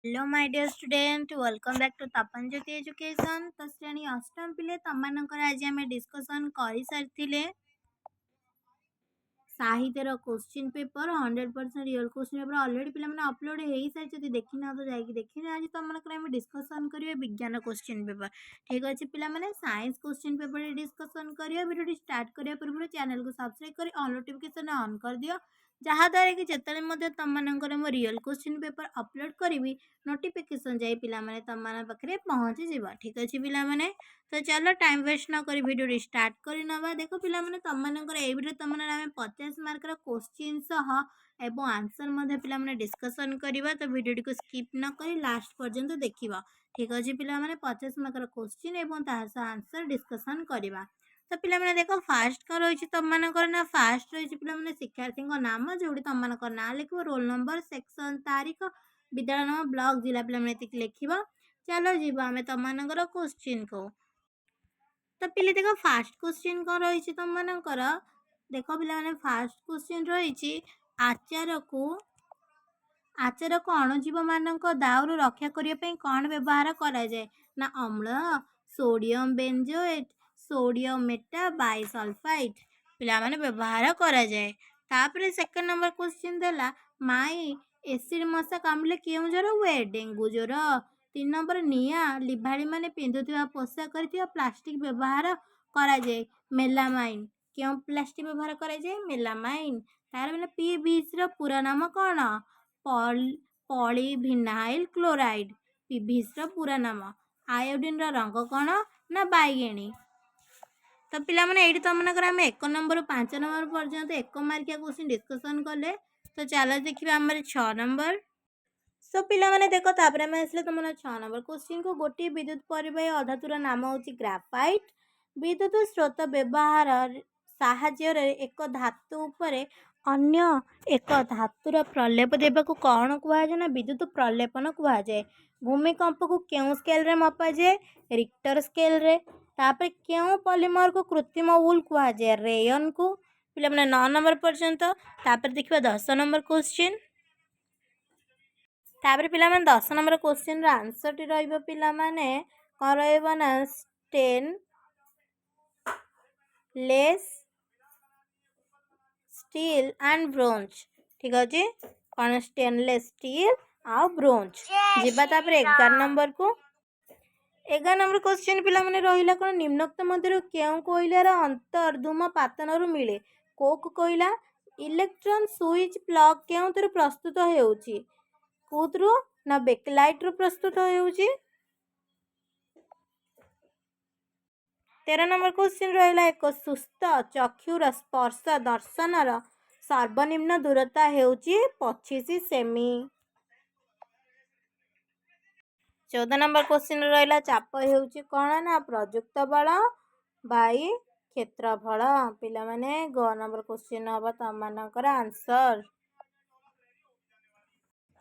Hello my dear student welcome back to Tapanjyoti education. तो श्रेणी अष्टम पिले तमनकर आज आम डिस्कसन कर सारी साहित्यर question paper 100% real question paper already पे अपलोड हो सारी देखी ना तो जाकि देखी आज तुम डिस्कसन करेंगे विज्ञान क्वेश्चन पेपर। ठीक अच्छे पे साइंस क्वेश्चन पेपर डिस्कसन करिए। वीडियो स्टार्ट करने पूर्व चैनल को सब्सक्राइब कर ऑल नोटिफिकेशन ऑन कर दियो जहाँद्वारा कि जिते तुम रियल क्वेश्चन पेपर अपलोड करी नोटिफिकेशन जाए पे तुम पाखे पहुँची जाव। ठीक अच्छे पे तो चलो टाइम वेस्ट न कर वीडियो स्टार्ट कर नवा। देख पे तुम वीडियो तुम 50 मार्कर क्वेश्चन सह एवं आंसर पे डिस्कसन करवा। तो वीडियो को स्किप न कर लास्ट पर्यंत देखा। ठीक अच्छे पे 50 मार्कर क्वेश्चन एवं आंसर डिस्कसन करवा। तो पे देख फास्ट कौन रही तुम ना फास्ट रही पे शिक्षार्थी नाम जो तुम ना लिख रोल नंबर सेक्शन तारीख विद्यालय नाम ब्लॉक जिला पे लिख। चलो जीव आम तुम क्वेश्चन को। तो पे देख फास्ट क्वेश्चन कौन रही तुम देख पे फास्ट क्वेश्चन रही आचार को अणुजीव मानक दाउरू रक्षा करने कौन व्यवहार करा जाए ना अम्ल sodium benzoate sodium Meta bisulphide पे व्यवहार करा जाए। तापर सेकंड नंबर क्वेश्चन देला माई एसिड मशा कामुले क्यों ज्वर हुए डेंगू ज्वर। 3 नंबर निया लिभाड़ी माने पिंधुवा पोषाक प्लास्टिक व्यवहार करा जाए मेलामाइन क्यों प्लास्टिक व्यवहार करा जाए मेलामाइन। तार मैंने पीवीसी पूरा नाम कौन पॉलीविनाइल क्लोराइड पीवीसी पूरा नाम। आयोडीन रंग कौन ना बैगेणी। तो पे ये तुम आम 1 नंबर 5 नंबर पर्यंत 1 मार्किया क्वेश्चन डिस्कसन कले। तो चलो देखिए आम 6 नंबर। सो पे देख तापर आम आसले तुम 6 नंबर क्वेश्चन को गोटे विद्युत परिवाही अधातुर नाम हूँ ग्राफाइट। विद्युत स्रोत व्यवहार साहाय्य एक धातु उपरे अन्य एक धातुर प्रलेप देवा को कौन कहुए ना विद्युत प्रलेपन कहुए। भूमिकंप को क्यों स्केल रे मपा जाए रिक्टर स्केल रे। तापर क्यों पॉलीमर को कृत्रिम वूल कहुए रेयन को। पे 9 नंबर पर्यंत। तापर देखिए 10 नंबर क्वेश्चन। तापर पे 10 नंबर क्वेश्चन आंसर टी रही कौन रहा stainless steel and bronze. ठीक अच्छे कौन स्टेनलेस स्टील आ ब्रोंज जीवा। 11 नंबर को 11 नंबर क्वेश्चन पे रहा कौन निम्नोक्त मध्य क्यों कोईलार अंतर धूमपातन मिले कोक कोईला। इलेक्ट्रॉन स्विच प्लग क्यों प्रस्तुत होउची कौथरू ना बेकलाइट रु प्रस्तुत होउची। 13 नंबर क्वेश्चन रहा एक सुस्थ चक्षुर स्पर्श दर्शनर सर्वनिम्न दूरता हेउची 25 सेमी। 14 नंबर क्वेश्चन रहा चाप हेउची कौन ना प्रयुक्त बल बाई क्षेत्रफल। पिला माने ग नंबर क्वेश्चन हम तुम आंसर।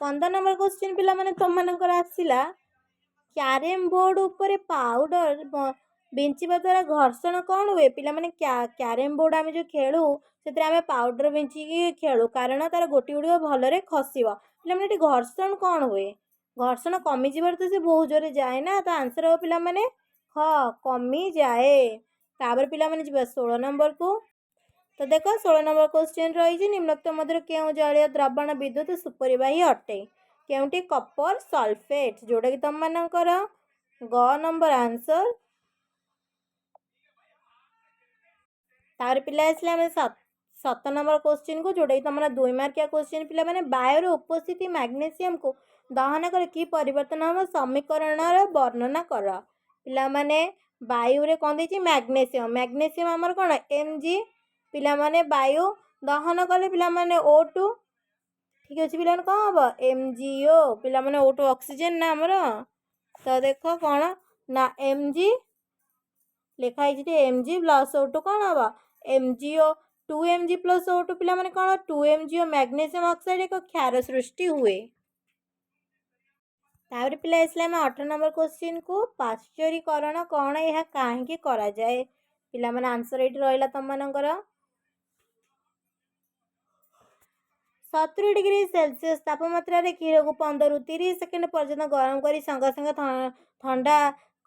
15 नंबर क्वेश्चन पे तुम आसला क्यारेम बोर्ड ऊपर पाउडर बिंचिबा द्वारा घर्षण कौन हुए। पे क्यारेम बोर्ड आम जो खेलु से आम पाउडर बिंचिकी खेलु कारण तार गोटी गुड़ भलरे खसब पे घर्षण कौन हुए घर्षण कमी जबार तो से बहुत जोरे जाए ना। तो आंसर हो पिला माने कमी जाए। तापर पिला माने 16 नंबर को। तो देख 16 नंबर क्वेश्चन रही निम्नोक्त मध्य क्यों जलीय द्रवण विद्युत सुपरिवाही अटे केउटी कपर सल्फेट जोटा कि तुम ग नंबर आंसर। तार पिला आसले 7 नंबर क्वेश्चन को जोटा कि तुम 2 मार्किया क्वेश्चन पिला माने बायर उपस्थिति मैग्नेशियम को दहन कर कि परिवर्तन हम समीकरण वर्णना कर। पिला माने वायु रे कौन देछि मैग्नेशियम मैग्नेशियम आमर कौन Mg पिला माने वायु दहन कले पिला माने O2। ठीक अच्छे पिला कौन हम MgO पिला माने O2 ऑक्सीजन ना आमर। तो देख कौन ना Mg लिखाई Mg प्लस O2 कौन हम MgO 2Mg प्लस O2 पिला माने कौन 2MgO मैग्नेशियम ऑक्साइड एक क्षार सृष्टि हुए। तापर पिला आसले 18 नंबर क्वेश्चन को पाश्चरीकरण कौन यह कहीं करा जाए। पिला माने आंसर ये रहा तुम 70 डिग्री सेल्सियस तापमात्रा क्षीर को 15 ରୁ 30 सेकेंड पर्यंत गरम कर संगे संगे ठंडा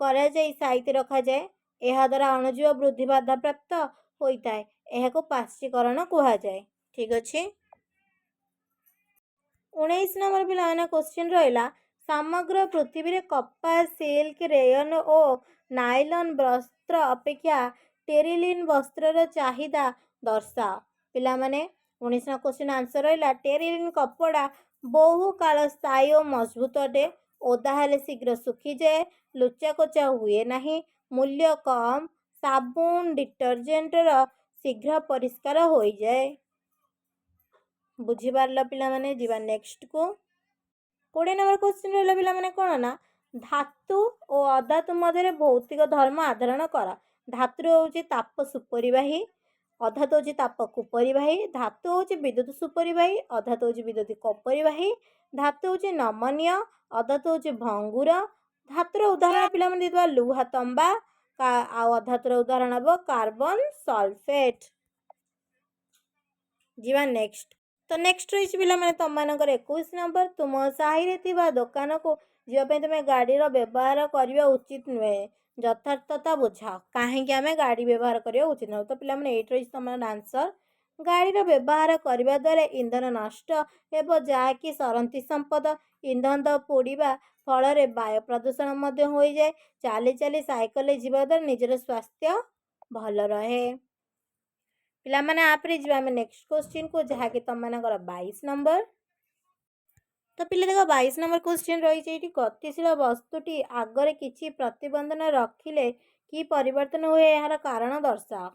साइती रखा जाए। यह द्वारा अणुजीव वृद्धि बाधा प्राप्त होता है। यह पाश्चीकरण कह जाए। ठीक अच्छे। 19 नंबर पिला क्वेश्चन रहा समग्र पृथ्वी रे कपास सिल्क रेयन और नाइलन वस्त्र अपेक्षा टेरिलिन वस्त्र चाहिदा दर्शा। पिला माने 19 क्वेश्चन आंसर रहा टेरिलिन कपड़ा बहु काल स्थायी और मजबूत अटे। ओदा हेले शीघ्र सुखी जाए, लुचा कोचा हुए नहीं, मूल्य कम, साबुन डिटर्जेंट शीघ्र परिष्कार हो जाए। बुझीपार पिला माने जीवा नेक्स्ट को 20 नंबर क्वेश्चन रहा पिला माने कौन ना धातु और अधातु मध्य भौतिक धर्म आधारण कर। धातु हूँ ताप सुपरिवाही, अधातु हूँ ताप कुपरिवाही, धातु हूँ विद्युत सुपरिवाही, अधातु हूँ विद्युत कपरिवाही, धातु हूँ नमनीय, अधातु हूँ भंगुर। धातुर उदाहरण पिला माने लुहा तंबा अधातुर उदाहरण हम कार्बन सल्फेट। जीवा नेक्स्ट तो नेक्स्ट रही पिला माने तुम मानकर 21 नंबर तुम साहि दुकान को जीवाई तुम गाड़ी व्यवहार करने उचित नुहे यथार्थता बुझाओ कहीं आम गाड़ी व्यवहार करने उचित नुह। तो पिला माने रही तुम आंसर गाड़ी व्यवहार करने द्वारा इंधन नष्ट एवं जहाँकि सरंती संपद इंधन पोड़ा फल वायु प्रदूषण हो जाए। चली चली साइकिल जीवा द्वारा निजर स्वास्थ्य भल रहे। पिला माने आपरे जीवा में नेक्स्ट क्वेश्चन को जहाँकि तुम मानकर 22 नंबर। तो पिले देखो 22 नंबर क्वेश्चन रही गतिशील वस्तुटी आगरे किछि प्रतिबंधन रखिले कि परिवर्तन हुए यार कारण दर्शाओ।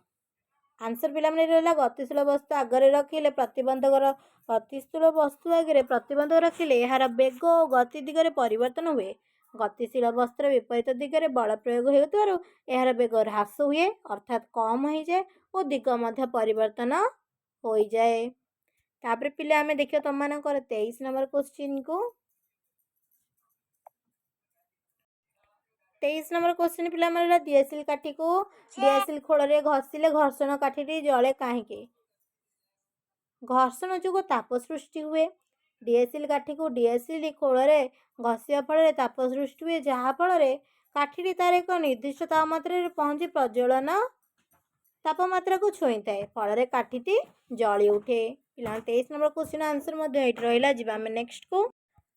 आंसर पिला माने रहला गतिशील वस्तु आगरे रखिले प्रतिबंधक गतिशील वस्तु आगे प्रतिबंधक रखिले यार बेग और गति दिगरे परिवर्तन हुए। गतिशील वस्तु विपरीत दिगरे बल प्रयोग होउतबारु यार बेग ह्रास हुए अर्थात कम हो जाए और दिग मध्य परिवर्तन हो जाए। तापर पिले आमे देखियो तुम मानकर 23 नंबर क्वेश्चन को 23 नंबर क्वेश्चन पिला माने दिएसिल काठी को दिएसिल खोल रे घसिले घर्षण काठी जले कहीं घर्षण जो ताप सृष्टि हुए। डीएसिल काठी को डीएसिल खोल घसिया फल ताप सृष्टि हुए जहाँफल काठी तार एक निर्दिष्ट तापमात्रा पहुँची प्रज्वलन तापमात्रा को छुई थाए फल काठी जली उठे। पिला 23 नंबर क्वेश्चन आंसर रहा जीवा में नेक्स्ट को।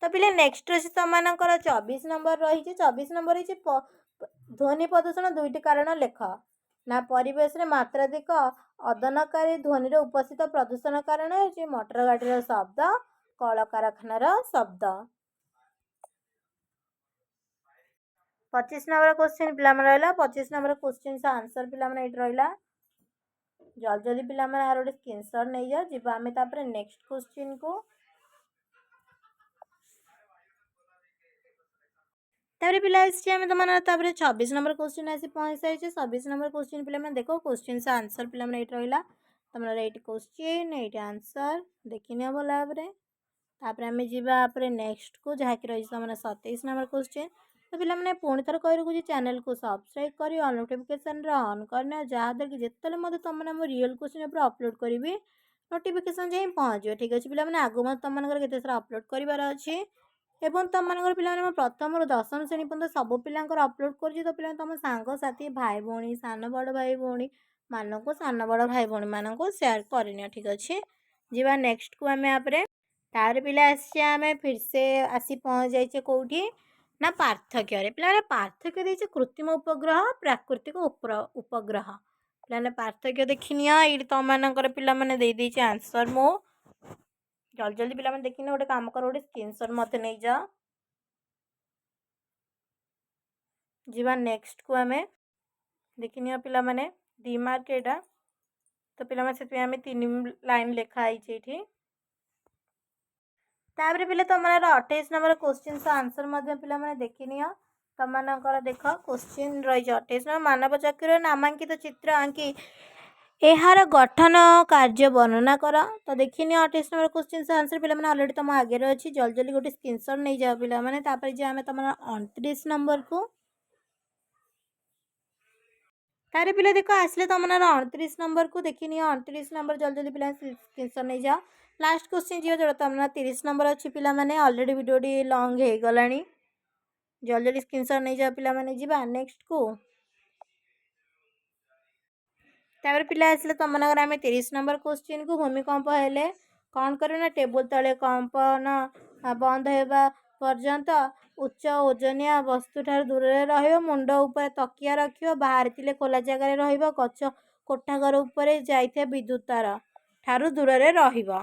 तो पिले नेक्स्ट रही तुम 24 नंबर रही 24 नंबर रही ध्वनि प्रदूषण दुईटी कारण लेख ना परिवेश रे मात्राधिक अदनकारी ध्वनि उपस्थित प्रदूषण कारण होची मोटर गाड़ी शब्द कल कारखानार शब्द। 25 नंबर क्वेश्चन पिला रहा 25 नंबर क्वेश्चन आंसर पिला रहा जल्दी जल्दी पिला गोटे स्क्रीनशॉट नहीं जाओ जीवा आम तापर नेक्स्ट क्वेश्चन को। तापर पिला आम तुम 26 नंबर क्वेश्चन आसी पहुँच सारी 26 नंबर क्वेश्चन पिला देखो क्वेश्चन आंसर पिला रहा तुम ये क्वेश्चन ये आंसर देखनी भल भाव आम जापर नेक्स्ट को जहाँकि रही तुम 27 नंबर क्वेश्चन। तो पिला पुणी थर कह रखुच्छी चैनल को सब्सक्राइब कर ऑल नोटिफिकेशन ऑन करना जहाँद्वारा कि जिते तुम रियल क्वेश्चन पर अपलोड करी नोटिफिकेशन जाए पहुँच ठीक अच्छे। पिला आगु तुम के सारा अपलोड करार अच्छे एवं तुम मान पिला प्रथम रू 10वीं श्रेणी पर्यटन सब पिलांकर अपलोड कर। तो पिला तुम सांगसाथी भाई भौणी सान बड़ भाई भौणी मानक सान बड़ भाई भौणी मानक सेयार करनी ठीक अच्छे। जीवा नेक्स्ट को आम आपरे तार पिला आम फिर से आसी पहुँच जाइए कौटी ना पार्थक्य पिला पार्थक्य देखे कृत्रिम उपग्रह प्राकृतिक उपग्रह पिला पार्थक्य देखनी ये तुम मानकर पिला दे आंसर मो जल्दी जल्दी पिला देखनी गोटे काम कर गोटे स्क्रीनशॉट मत नहीं जा जीवा नेक्स्ट को आम देखनी पिला दी मार्क एटा। तो पिला से 3 लाइन लिखाई तापर पिले तुम 28 नंबर क्वेश्चन आंसर पिला देखनी तुम देख क्वेश्चन रही 28 नंबर मानव चक्र नामांकित चित्र आंकी यार गठन कार्य वर्णना कर। तो देखनी 28 नंबर क्वेश्चन आंसर पिला अलरेडी तुम आगे अच्छी जल्दी जल्दी गोटे स्क्रीनशॉट नहीं जाओ पिला आम तुम 29 नंबर को तारे पिला देख आसले तुम 29 नंबर को देखनी 29 नंबर जल्दी जल्दी पिला स्क्रीनशॉट नहीं जाओ लास्ट क्वेश्चन जी जो तुम 30 नंबर अच्छी पिला माने ऑलरेडी वीडियोटी लॉन्ग हो गलानी जल्दी जल्दी स्क्रीनशॉट नहीं जा पिला माने जीवा नेक्स्ट को तापर पिला आसले तुम मनकर आम 30 नंबर क्वेश्चन को भूमिकंप हेले कौन करना टेबुल तले कंपन बंद होगा पर्यंत उच्च ओजनिया वस्तु ठार दूर मुंड उपर तकिया रख बाहर थिले खोला जगार रछ कोठाघर उपर जाइए विद्युत तार ठारू दूर रहिबो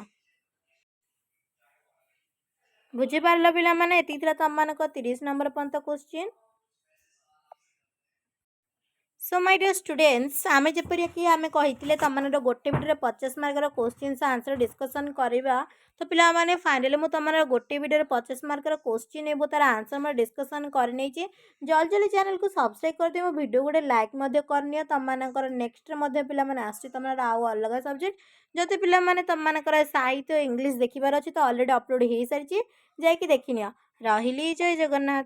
बुझीपार पिला माने एति तुम मानक 30 नंबर पर्यंत question so my dear students आमे जेपरि कि आमे कहिथिले तमनर गोटे वीडियो 50 मार्कर क्वेश्चन आंसर डिस्कशन करबा तो पिला माने फाइनली मु तमनर गोटे वीडियो 50 मार्कर क्वेश्चन एबो तार आंसर म डिस्कशन करनै छी जल्दी जल्दी चैनल को सब्सक्राइब कर दियो वीडियो गोटे लाइक मध्ये करनियो तमनकर नेक्स्ट मध्ये पिला माने आसी तमनर आउ अलग सब्जेक्ट जति पिला माने तमनकर साहित्य इंग्लिश देखिबार अछि तो ऑलरेडी अपलोड हे सारिछि जाय कि देखिनियो रहिली जय जगन्नाथ।